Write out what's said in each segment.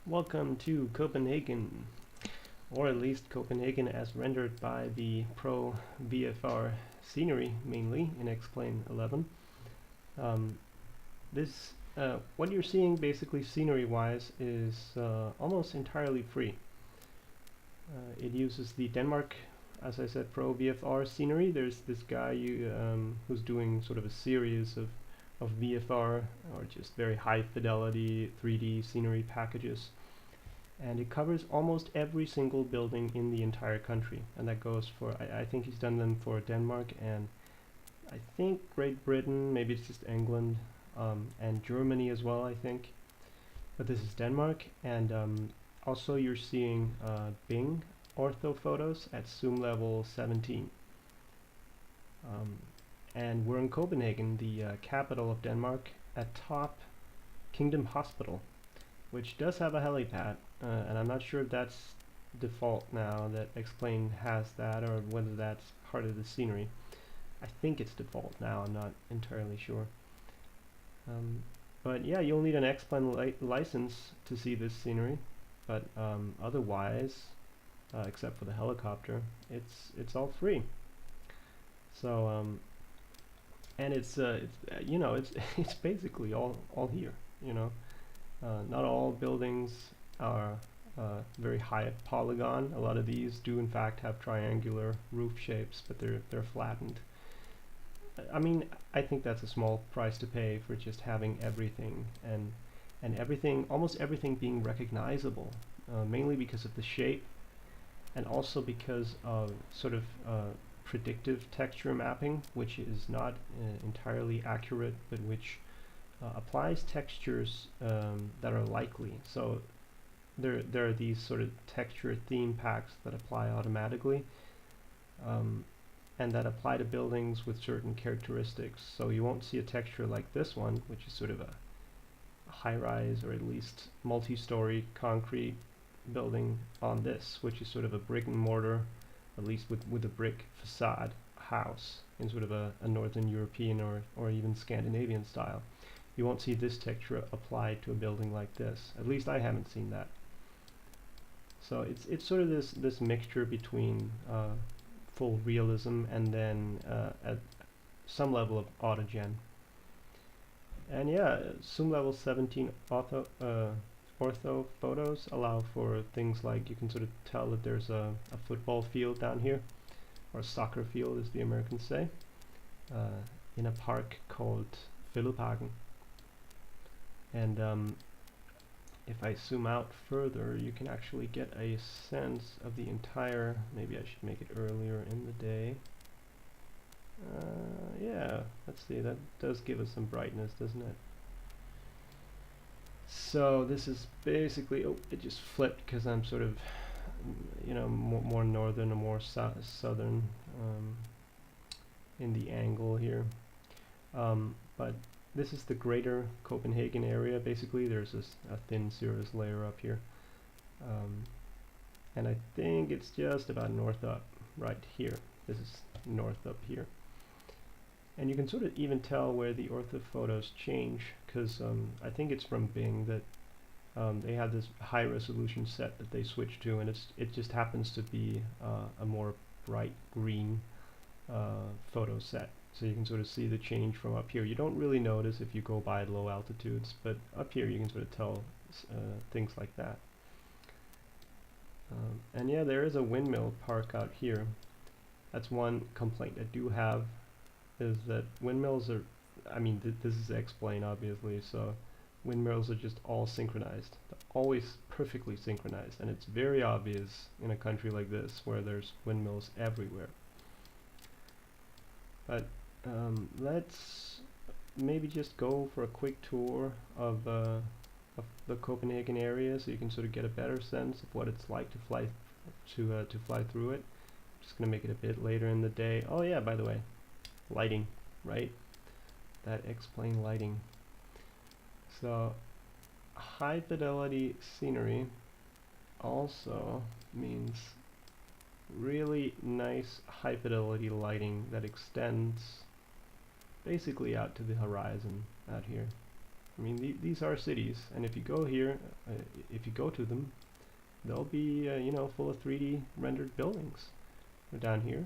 Welcome to Copenhagen, or at least Copenhagen as rendered by the Pro VFR scenery, mainly in X-Plane 11. Um, what you're seeing basically scenery-wise is almost entirely free. It uses the Denmark, as I said, Pro VFR scenery. There's this guy who's doing sort of a series of VFR or just very high fidelity 3D scenery packages, and it covers almost every single building in the entire country, and that goes for I think he's done them for Denmark and I think Great Britain, maybe it's just England, and Germany as well, I think, but this is Denmark. And also you're seeing Bing Orthophotos at zoom level 17, and we're in Copenhagen, the capital of Denmark, at top Kingdom Hospital, which does have a helipad, and I'm not sure if that's default now that X-Plane has that, or whether that's part of the scenery. I think it's default now, I'm not entirely sure. But yeah, you'll need an X-Plane license to see this scenery, but otherwise, except for the helicopter, it's all free. So and it's you know, it's basically all here, you know. Not all buildings are very high polygon. A lot of these do in fact have triangular roof shapes, but they're flattened. I mean, I think that's a small price to pay for just having everything, and everything, almost everything being recognizable, mainly because of the shape, and also because of sort of predictive texture mapping, which is not entirely accurate, but which applies textures that are likely. So there are these sort of texture theme packs that apply automatically, and that apply to buildings with certain characteristics. So you won't see a texture like this one, which is sort of a high-rise or at least multi-story concrete building, on this, which is sort of a brick and mortar, at least with a brick facade house in sort of a Northern European or even Scandinavian style. You won't see this texture applied to a building like this. At least I haven't seen that. So it's sort of this mixture between full realism and then at some level of autogen. And yeah, zoom level 17 ortho photos allow for things like you can sort of tell that there's a football field down here, or a soccer field as the Americans say, in a park called Fælledparken. And if I zoom out further, you can actually get a sense of the entire, maybe I should make it earlier in the day. Yeah, let's see, that does give us some brightness, doesn't it? So this is basically, oh, it just flipped because I'm sort of, you know, more northern or more southern in the angle here. But this is the greater Copenhagen area. Basically, there's a thin cirrus layer up here. And I think it's just about north up, right here. This is north up here. And you can sort of even tell where the orthophotos change, because I think it's from Bing that they have this high resolution set that they switch to, and it just happens to be a more bright green photo set. So you can sort of see the change from up here. You don't really notice if you go by low altitudes, but up here you can sort of tell things like that. And yeah, there is a windmill park out here. That's one complaint I do have, is that windmills are, I mean, this is X-Plane obviously, so windmills are just all synchronized. They're always perfectly synchronized, and it's very obvious in a country like this where there's windmills everywhere. But let's maybe just go for a quick tour of the Copenhagen area, so you can sort of get a better sense of what it's like to fly through it. I'm just gonna make it a bit later in the day. Oh yeah, by the way, lighting, right? That X-Plane lighting. So high fidelity scenery also means really nice high fidelity lighting that extends basically out to the horizon out here. I mean, these are cities, and if you go here, if you go to them, they'll be, you know, full of 3D rendered buildings. They're down here.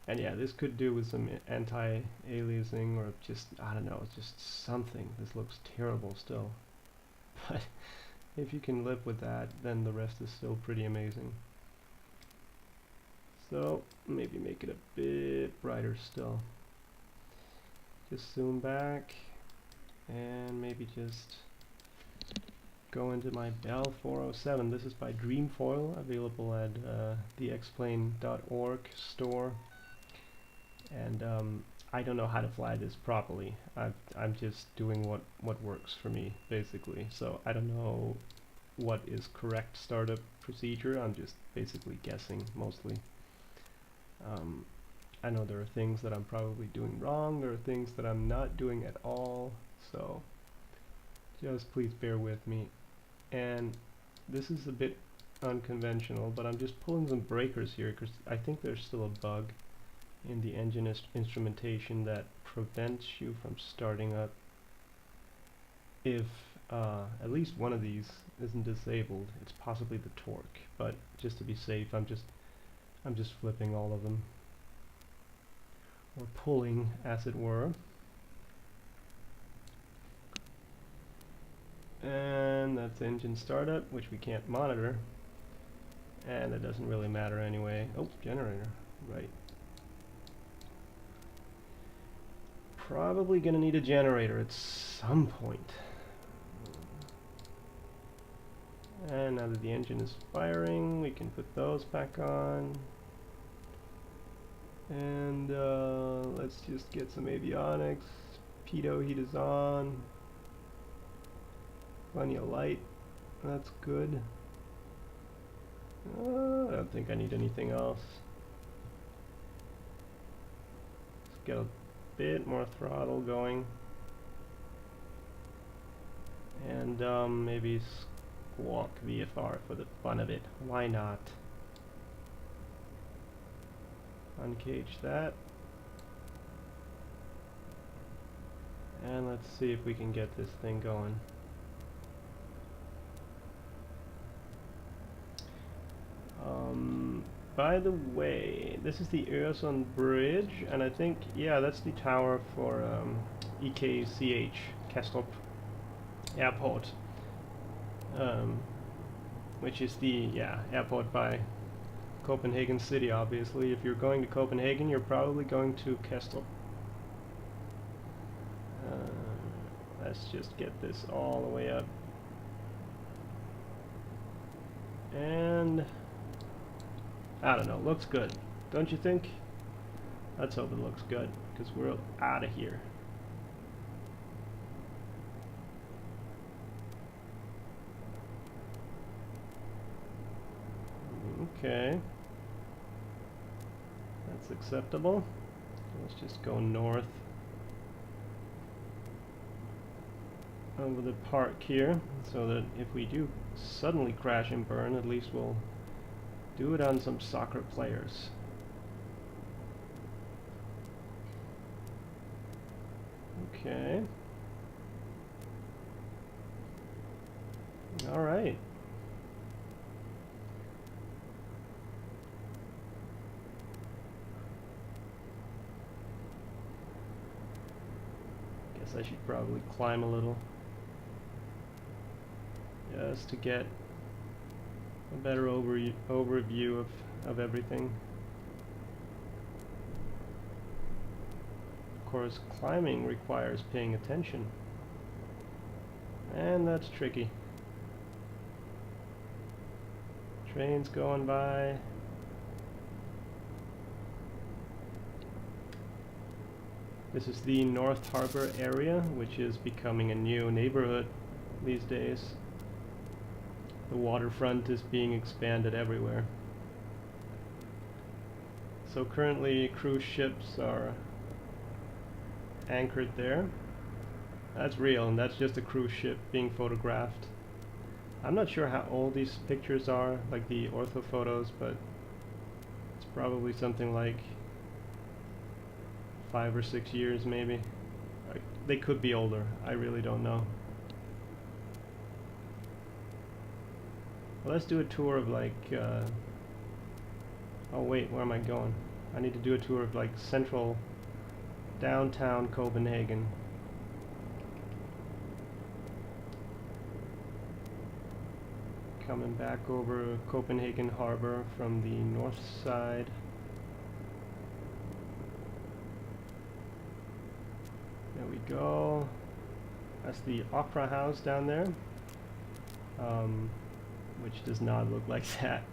And yeah, this could do with some anti-aliasing, or just, I don't know, just something. This looks terrible still. But if you can live with that, then the rest is still pretty amazing. So, maybe make it a bit brighter still. Just zoom back, and maybe just go into my Bell 407. This is by Dreamfoil, available at theexplain.org store. And I don't know how to fly this properly. I'm just doing what works for me, basically. So I don't know what is correct startup procedure. I'm just basically guessing mostly. I know there are things that I'm probably doing wrong. There are things that I'm not doing at all. So just please bear with me. And this is a bit unconventional, but I'm just pulling some breakers here because I think there's still a bug in the engine instrumentation that prevents you from starting up if at least one of these isn't disabled. It's possibly the torque, but just to be safe, I'm just flipping all of them, or pulling, as it were. And that's engine startup, which we can't monitor, and it doesn't really matter anyway. Oh, generator, right. Probably gonna need a generator at some point. And now that the engine is firing, we can put those back on. And let's just get some avionics. Pitot heat is on. Plenty of light. That's good. I don't think I need anything else. Let's get a bit more throttle going. And maybe squawk VFR for the fun of it. Why not? Uncage that. And let's see if we can get this thing going. By the way, this is the Öresund Bridge, and I think, yeah, that's the tower for EKCH, Kastrup Airport, which is the, airport by Copenhagen city, obviously. If you're going to Copenhagen, you're probably going to Kastrup. Let's just get this all the way up. And I don't know, looks good, don't you think? Let's hope it looks good, because we're out of here. Okay. That's acceptable. Let's just go north over the park here, so that if we do suddenly crash and burn, at least we'll do it on some soccer players. Okay. All right. Guess I should probably climb a little, just to get a better overview of everything. Of course, climbing requires paying attention, and that's tricky. Trains going by. This is the North Harbor area, which is becoming a new neighborhood these days. The waterfront is being expanded everywhere. So currently cruise ships are anchored there. That's real, and that's just a cruise ship being photographed. I'm not sure how old these pictures are, like the Orthophotos, but it's probably something like 5 or 6 years maybe. they could be older. I really don't know. Well, let's do a tour of like, oh wait, where am I going? I need to do a tour of like central downtown Copenhagen. Coming back over Copenhagen Harbor from the north side. There we go. That's the Opera House down there, which does not look like that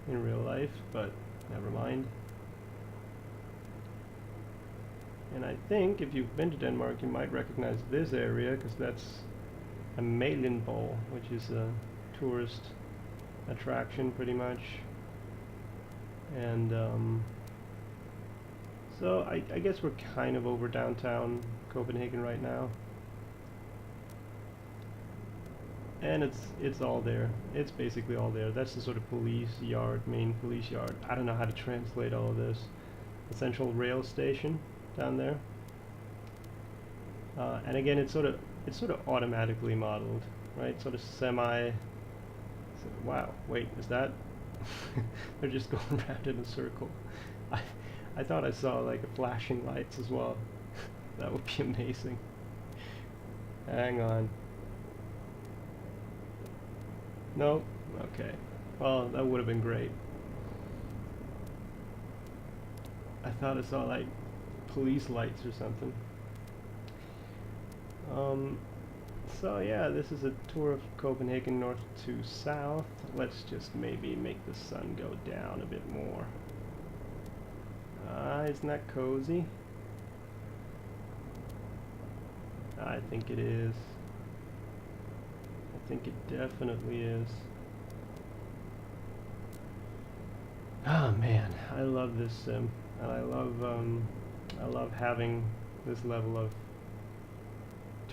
in real life, but never mind. And I think if you've been to Denmark, you might recognize this area, because that's a Bowl, which is a tourist attraction pretty much. And so I guess we're kind of over downtown Copenhagen right now. And it's all there. It's basically all there. That's the sort of police yard, main police yard. I don't know how to translate all of this. The central rail station down there. And again, it's sort of automatically modeled, right? Sort of semi. Wow, wait, is that? They're just going around in a circle. I thought I saw like a flashing lights as well. That would be amazing. Hang on. No? Okay. Well, that would have been great. I thought I saw like police lights or something. So yeah, this is a tour of Copenhagen north to south. Let's just maybe make the sun go down a bit more. Isn't that cozy? I think it is. I think it definitely is. Oh man, I love this sim, and I love having this level of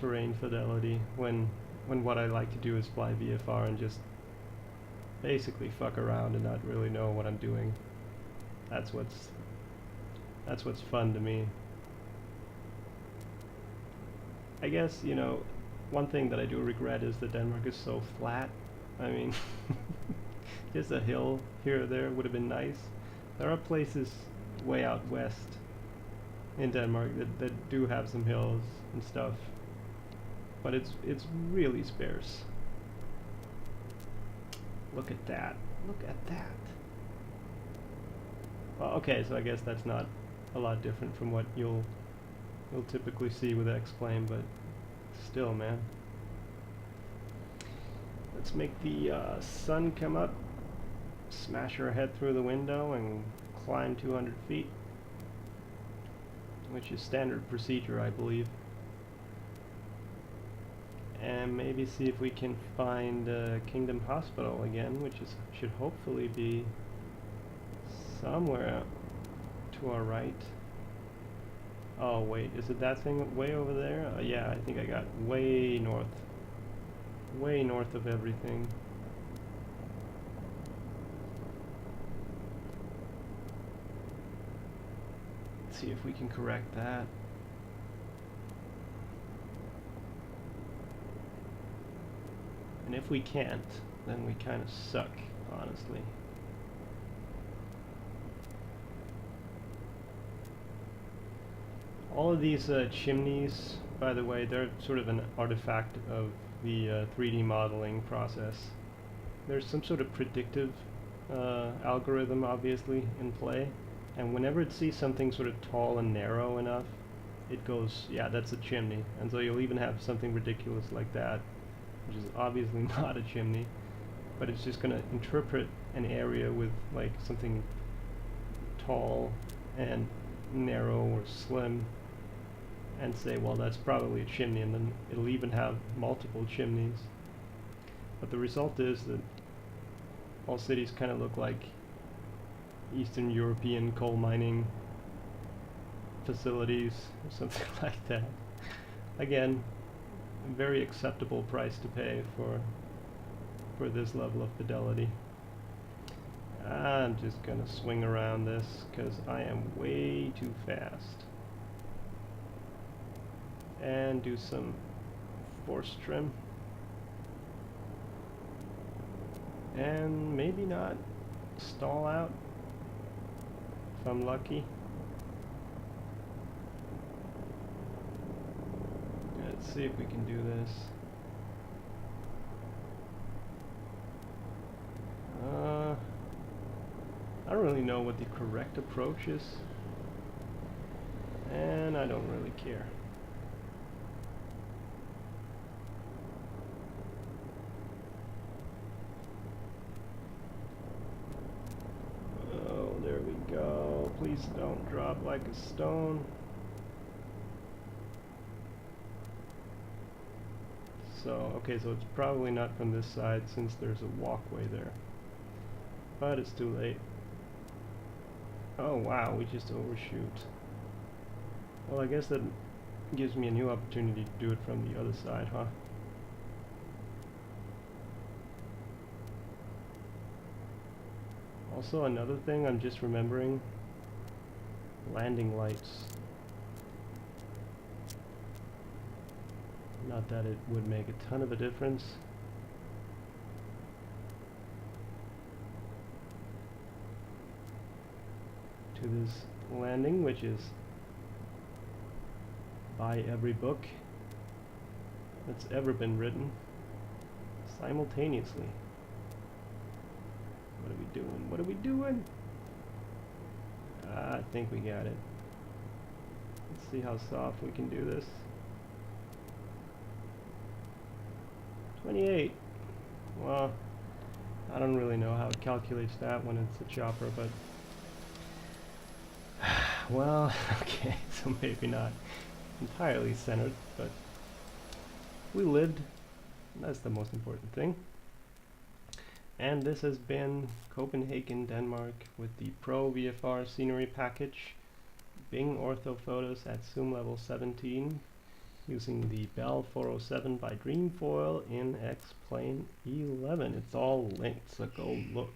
terrain fidelity when what I like to do is fly VFR and just basically fuck around and not really know what I'm doing. That's what's fun to me. I guess, you know, one thing that I do regret is that Denmark is so flat. I mean, just a hill here or there would have been nice. There are places way out west in Denmark that do have some hills and stuff, but it's really sparse. Look at that. Look at that. Well, okay, so I guess that's not a lot different from what you'll typically see with X-Plane, but still, man. Let's make the sun come up, smash our head through the window, and climb 200 feet, which is standard procedure, I believe. And maybe see if we can find Kingdom Hospital again, which should hopefully be somewhere to our right. Oh wait, is it that thing way over there? Yeah, I think I got way north of everything. Let's see if we can correct that. And if we can't, then we kind of suck, honestly. All of these chimneys, by the way, they're sort of an artifact of the 3D modeling process. There's some sort of predictive algorithm, obviously, in play, and whenever it sees something sort of tall and narrow enough, it goes, yeah, that's a chimney. And so you'll even have something ridiculous like that, which is obviously not a chimney, but it's just going to interpret an area with like something tall and narrow or slim and say, well, that's probably a chimney, and then it'll even have multiple chimneys. But the result is that all cities kind of look like Eastern European coal mining facilities or something like that. Again, a very acceptable price to pay for this level of fidelity. I'm just gonna swing around this because I am way too fast. and do some force trim. And maybe not stall out if I'm lucky. Let's see if we can do this. I don't really know what the correct approach is, and I don't really care. Oh, there we go. Please don't drop like a stone. So, okay, so it's probably not from this side since there's a walkway there. But it's too late. Oh wow, we just overshoot. Well, I guess that gives me a new opportunity to do it from the other side, huh? Also, another thing I'm just remembering, landing lights. Not that it would make a ton of a difference. To this landing, which is by every book that's ever been written simultaneously. What are we doing? What are we doing? I think we got it. Let's see how soft we can do this. 28. Well, I don't really know how it calculates that when it's a chopper, but well, okay, so maybe not entirely centered, but we lived. That's the most important thing. And this has been Copenhagen, Denmark with the Pro VFR scenery package, Bing Orthophotos at zoom level 17, using the Bell 407 by Dreamfoil in X-Plane 11. It's all linked, so go look.